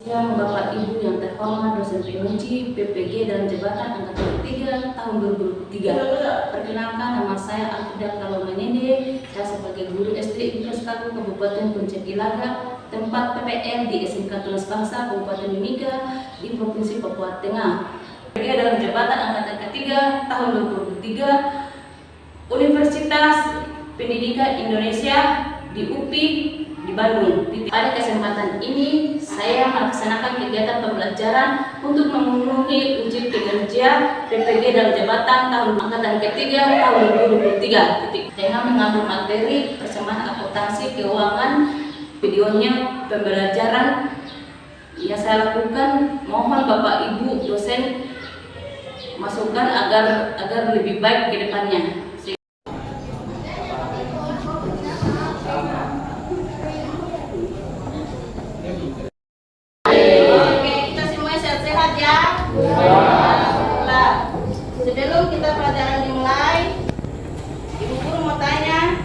Yang Bapak Ibu yang terhormat dosen penguji PPG dan Jabatan Angkatan ketiga tahun 2023. Perkenalkan, nama saya Alfida Kalomanende. Saya sebagai guru SD Impres Kagu Kabupaten Puncak Ilaga, tempat PPL di SMK Tunas Bangsa Kabupaten Mimika di Provinsi Papua Tengah. PPG dalam Jabatan Angkatan ketiga tahun 2023 Universitas Pendidikan Indonesia di UPI di Bandung. Pada kesempatan ini saya melaksanakan kegiatan pembelajaran untuk memenuhi uji kinerja PPG dalam jabatan tahun angkatan ketiga tahun 2023 dengan mengambil materi persamaan akuntansi keuangan. Videonya pembelajaran yang saya lakukan, mohon Bapak Ibu dosen masukkan agar lebih baik ke depannya. Sebelum kita pelajaran dimulai, Ibu Guru mau tanya,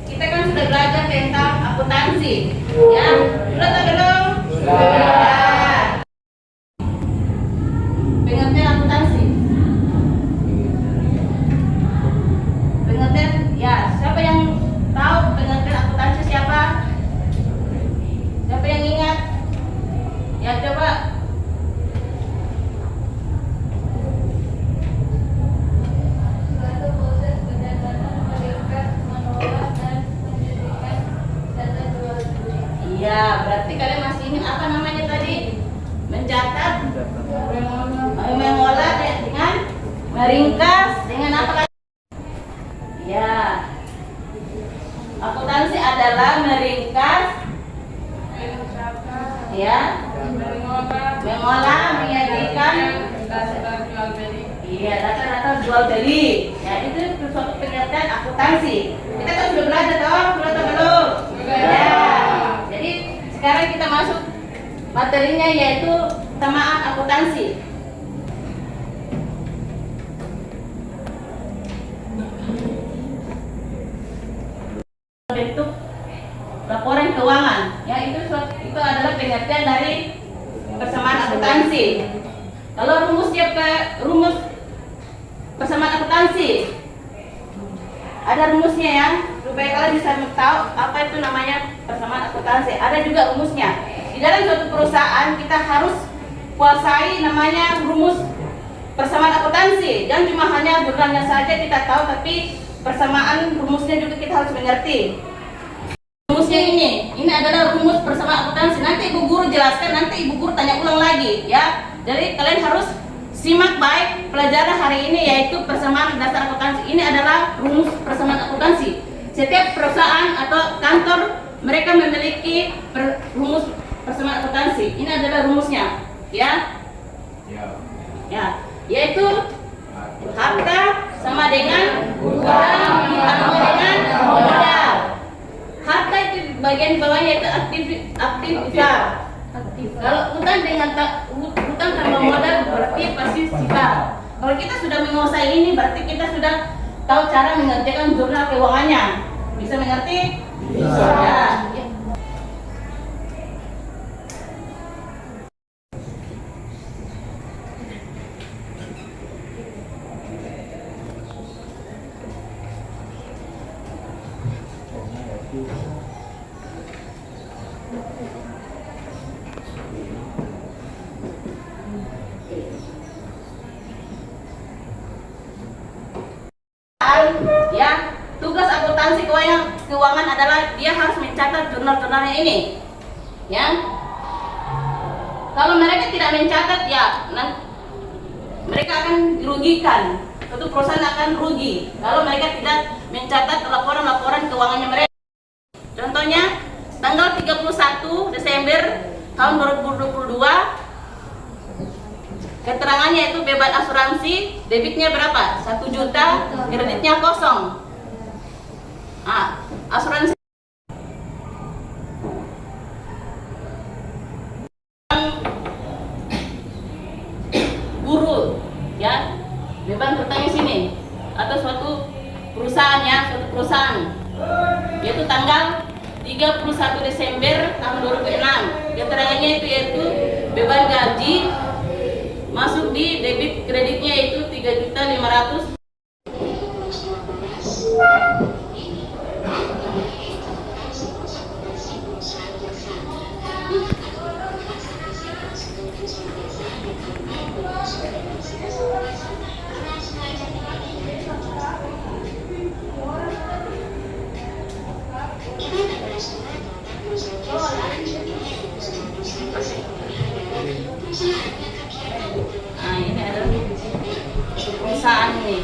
kita kan sudah belajar tentang akuntansi, ya? Sudah atau belum? Sudah. Pengertian akuntansi? Pengertian, ya. Siapa yang tahu pengertian akuntansi siapa? Siapa yang ingat? Ya coba. Ya, berarti kalian masih ingat apa namanya tadi? Mencatat, mengolah dengan meringkas, dengan apa lagi? Ya, akuntansi adalah meringkas, ya, mengolah, menyajikan, iya, data-data jual beli. Ya, itu suatu pengertian akuntansi. Kita kan sudah belajar toh, sudah atau belum? Ya. Sekarang kita masuk materinya, yaitu persamaan akuntansi. Bentuk laporan keuangan, ya itu adalah pengertian dari persamaan akuntansi. Kalau rumus persamaan akuntansi, ada rumusnya ya, supaya kalian bisa tahu apa itu namanya persamaan akuntansi. Ada juga rumusnya. Di dalam suatu perusahaan kita harus kuasai namanya rumus persamaan akuntansi. Jangan cuma hanya jurnalnya saja kita tahu, tapi persamaan rumusnya juga kita harus mengerti. Rumusnya ini adalah rumus persamaan akuntansi. Nanti Ibu Guru jelaskan, nanti Ibu Guru tanya ulang lagi ya. Jadi kalian harus simak baik pelajaran hari ini, yaitu persamaan dasar akuntansi. Ini adalah rumus persamaan akuntansi. Setiap perusahaan atau kantor mereka memiliki rumus persamaan akuntansi. Ini adalah rumusnya, ya. Ya, yaitu harta sama dengan utang ditambah dengan modal. Harta itu bagian bawahnya itu aktivitas. Kalau utang tambah modal berarti pasti sifat. Kalau kita sudah menguasai ini, berarti kita sudah tahu cara mengerjakan jurnal keuangannya. Bisa mengerti? Bisa. Ya. Ya, tugas akuntansi keuangan adalah dia harus mencatat jurnal-jurnalnya ini. Ya. Kalau mereka tidak mencatat, ya mereka akan dirugikan. Suatu perusahaan akan rugi kalau mereka tidak mencatat laporan-laporan keuangannya mereka. Contohnya, tanggal 31 Desember tahun 2022 keterangannya itu beban asuransi, debitnya berapa? 1 juta, kreditnya kosong. Asuransi guru, ya, beban hutangnya sini, atau suatu perusahaan, ya, suatu perusahaan, yaitu tanggal 31 Desember tahun 2006. Keterangannya itu yaitu beban gaji masuk di debit kreditnya itu 3.500.000. Nah, ini adalah perusahaan nih.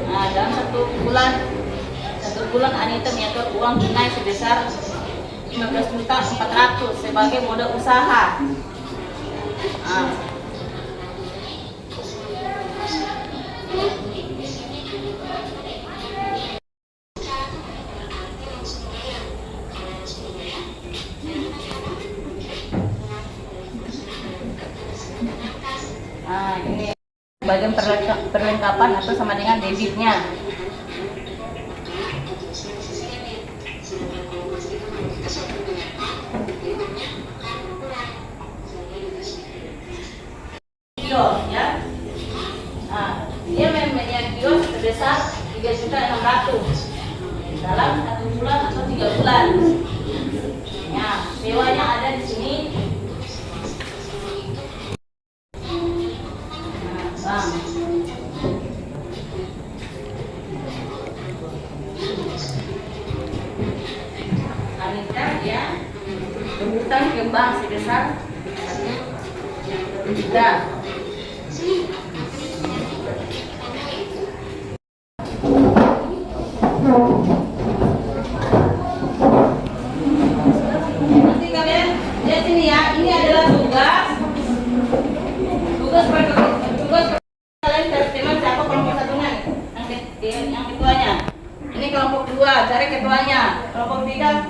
Nah, dalam satu bulan Anita menyetor uang tunai sebesar 15.400.000 sebagai modal usaha. Nah, ini bagian perlengkapan atau sama dengan debitnya. Kios ya. Nah, dia mempunyai kios sebesar 3.600.000 dalam 1 bulan atau 3 bulan. Ya, sewanya ada di sini. Bang. Anita ya berhutang ke bank sebesar 1 juta. Nanti kalian lihat sini ya, ini adalah tugas kalian cari teman siapa kelompok satunya, yang ketuanya. Ini kelompok 2 cari ketuanya, kelompok 3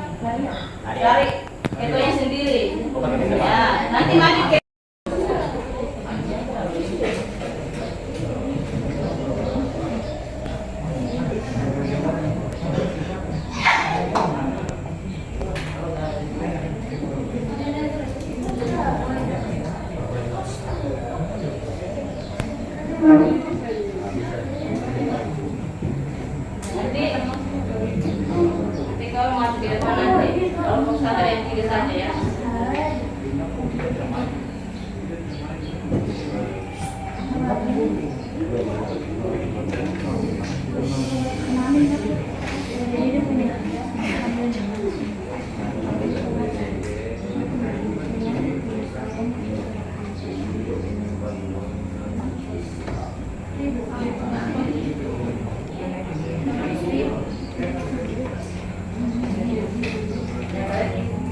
cari ketuanya sendiri. Ya, nanti maju ke nanti kalau masuk ke depan nanti kelompok satu yang 3 saja ya.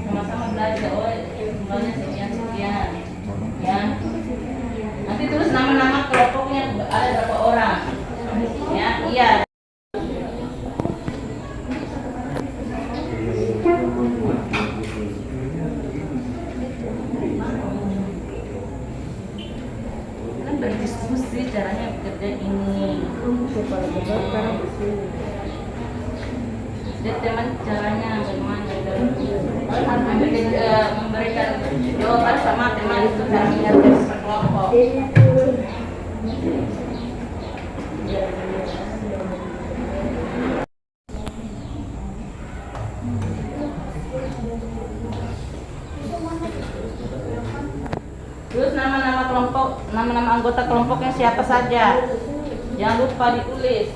Sama-sama belajar, oh jumlahnya sekian ya. Nanti terus nama-nama kelompoknya ada berapa orang ya. Iya, kan berdiskusi caranya bekerja ini. Dia teman caranya bagaimana memberikan jawaban sama teman itu cara mengerti kelompok. Terus nama-nama kelompok, nama-nama anggota kelompoknya siapa saja, jangan lupa ditulis.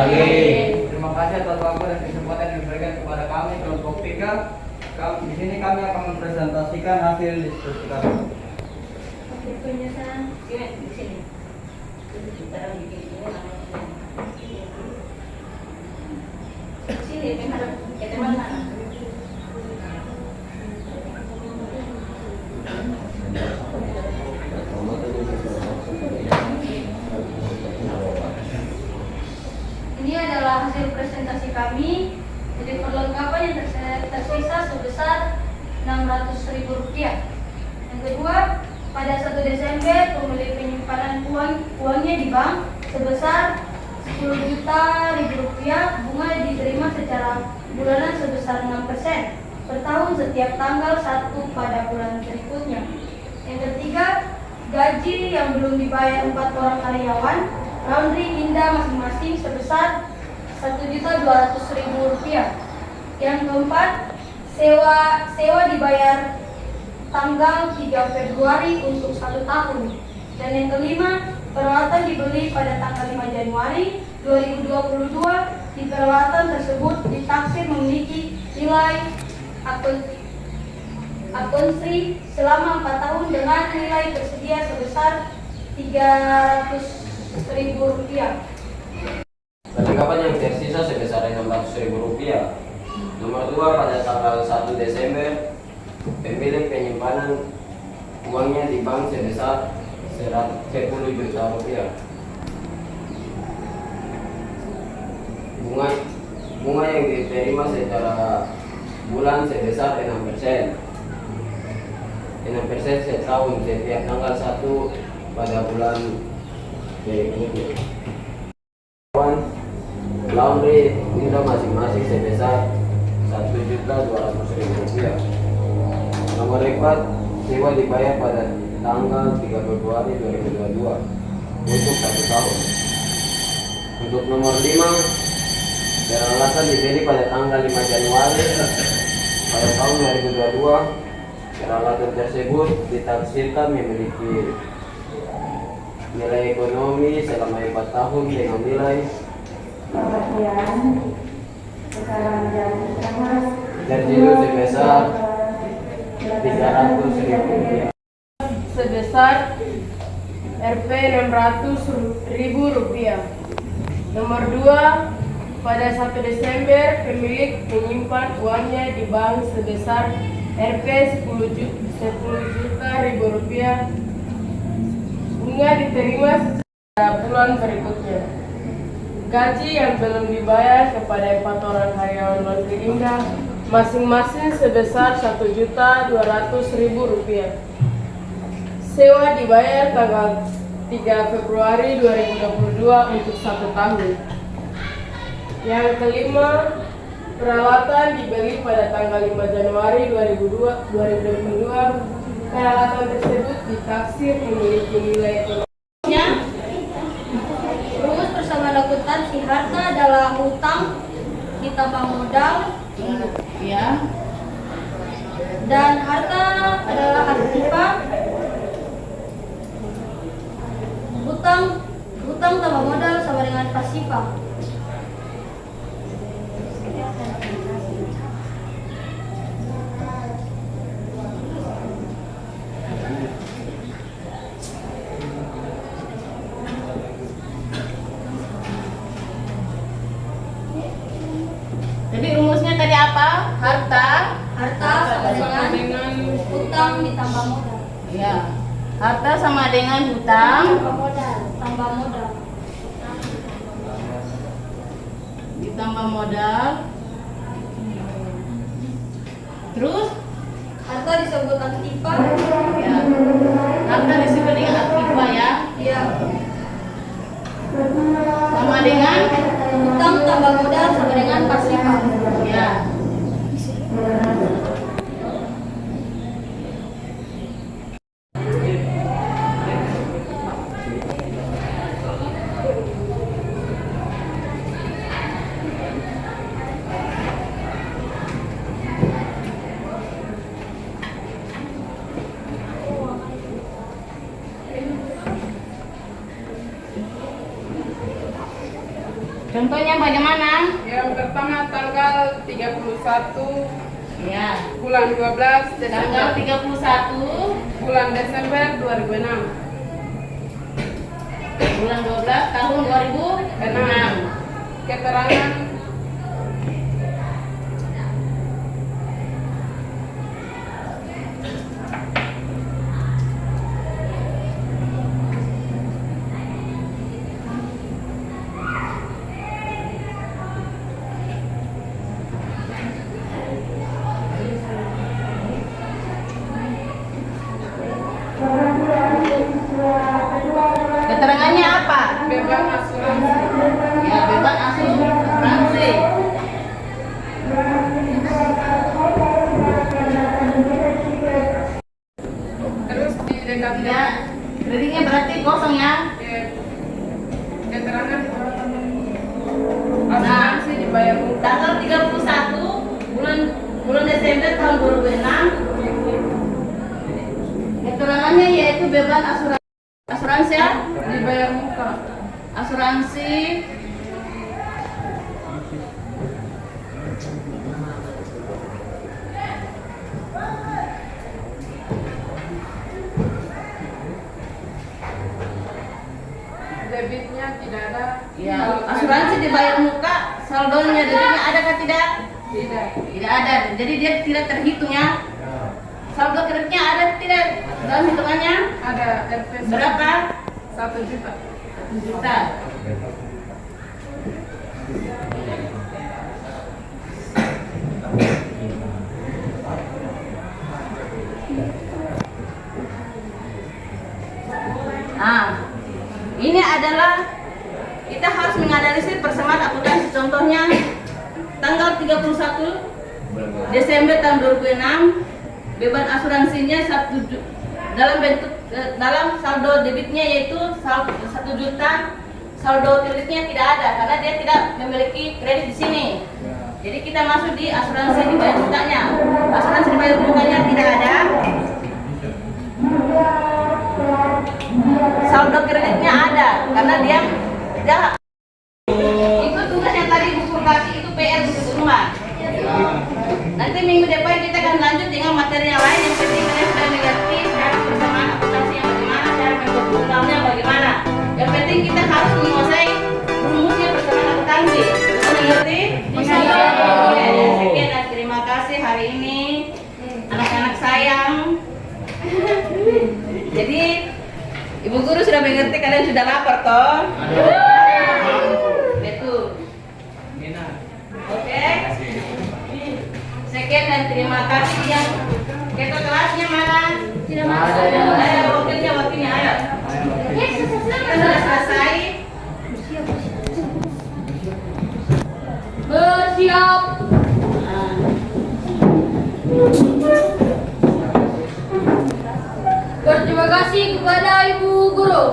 lagi. Terima kasih atas waktu dan kesempatan yang diberikan kepada kami kelompok 3. Di sini kami akan mempresentasikan hasil diskusi kami. Oke, penjelasan. Sini, sini. Sini, menghadap ke teman mana? Ini adalah hasil presentasi kami. Jadi perlengkapan yang tersisa sebesar Rp600.000. Yang kedua, pada 1 Desember pemilik penyimpanan uangnya di bank sebesar Rp10 juta. Bunga diterima secara bulanan sebesar 6% per tahun setiap tanggal 1 pada bulan berikutnya. Yang ketiga, gaji yang belum dibayar 4 orang karyawan Laundry Indah masing-masing sebesar Rp1.200.000. Yang keempat, sewa dibayar tanggal 3 Februari untuk 1 tahun. Dan yang kelima, peralatan dibeli pada tanggal 5 Januari 2022. Di peralatan tersebut ditaksir memiliki nilai akuntansi selama 4 tahun dengan nilai tersedia sebesar Rp300.000. Perlengkapan yang tersisa sebesar Rp600.000. Nomor 2, pada tanggal 1 Desember pemilik penyimpanan uangnya di bank sebesar Rp10 juta. Bunga yang diterima secara bulan sebesar 6% setahun setiap tanggal 1 pada bulan berikutnya. Laundry Indah masing-masing sebesar Rp1.200.000. Nomor 4, sewa dibayar pada tanggal 3 Februari 2022 untuk 1 tahun. Untuk nomor 5, peralatan dibeli pada tanggal 5 Januari pada tahun 2022. Peralatan tersebut ditaksirkan memiliki nilai ekonomi selama 4 tahun dengan nilai terjadi sebesar Rp300.000. Sebesar Rp600.000. Nomor 2, pada 1 Desember pemilik menyimpan uangnya di bank sebesar Rp10 juta. Bunga diterima secara bulan berikutnya. Gaji yang belum dibayar kepada 4 orang karyawan Laundry Indah masing-masing sebesar Rp1.200.000. Sewa dibayar tanggal 3 Februari 2022 untuk 1 tahun. Yang kelima, peralatan dibeli pada tanggal 5 Januari 2022. Peralatan tersebut ditaksir memiliki nilai ekonominya. Rumus persamaan akuntansi, harta adalah hutang ditambah modal, Ya. dan harta adalah aktiva. Hutang tambah modal sama dengan pasifa. Jadi rumusnya tadi apa? Harta Sama dengan hutang ditambah modal. Ya. Harta sama dengan hutang Tambah modal. ditambah modal. Terus Harta disebut aktiva. ya. Harta disebut dengan aktiva ya. Ya. Sama dengan Hutang tambah modal sama dengan pasifa. ya. Contohnya bagaimana? Yang pertama tanggal 31 Ya. bulan 12 Tanggal Desember 31 bulan Desember 2006. bulan 12 tahun 2006. Keterangan Keterangannya apa? beban asuransi. Ya, beban asuransi. Terus di dekatnya Ya, kreditnya berarti kosong ya. keterangan asuransi dibayar muka. Tanggal 31 bulan bulan Desember tahun 2006. Keterangannya yaitu beban asuransi ya. Dibayar muka. Asuransi Debitnya tidak ada. ya, Kalau asuransi dibayar muka, saldonya debitnya ada atau tidak? tidak. Tidak ada. Jadi dia tidak terhitung ya. Saldo kreditnya ada atau tidak dalam hitungannya? Ada RP Berapa? 1 juta. 1 juta. Nah, ini adalah kita harus menganalisis persamaan akuntansi. Contohnya tanggal 31 Desember tahun 2006, beban asuransinya dalam saldo debitnya yaitu 1 juta, saldo kreditnya tidak ada karena dia tidak memiliki kredit di sini. Jadi kita masuk di asuransi dibayar mukanya. Asuransi dibayar mukanya tidak ada. Saldo kreditnya ada karena dia itu tugas yang tadi Bu Pur kasih, itu PR untuk rumah. Nanti minggu depan kita akan lanjut dengan materi yang lain. Yang penting kalian sudah mengerti cara persamaan akuntansi yang bagaimana, cara menggunakannya bagaimana. Yang penting kita harus menguasai rumusnya persamaan akuntansi. Bisa mengerti? Bisa. Oke, sekian dan terima kasih hari ini anak-anak sayang. Jadi Ibu Guru sudah mengerti, kalian sudah lapar toh? Betul. Oke. Sekian dan terima kasih. Yang ketua kelasnya mana? Tidak masuk. Ayo wakilnya ayo. Kita sudah selesai. Bersiap. Berterima kasih kepada Ibu Guru.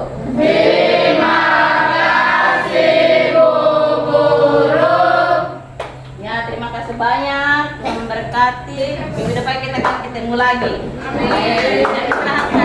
Ya, terima kasih banyak. Tuhan memberkati. Minggu depan kita akan ketemu lagi. Amin.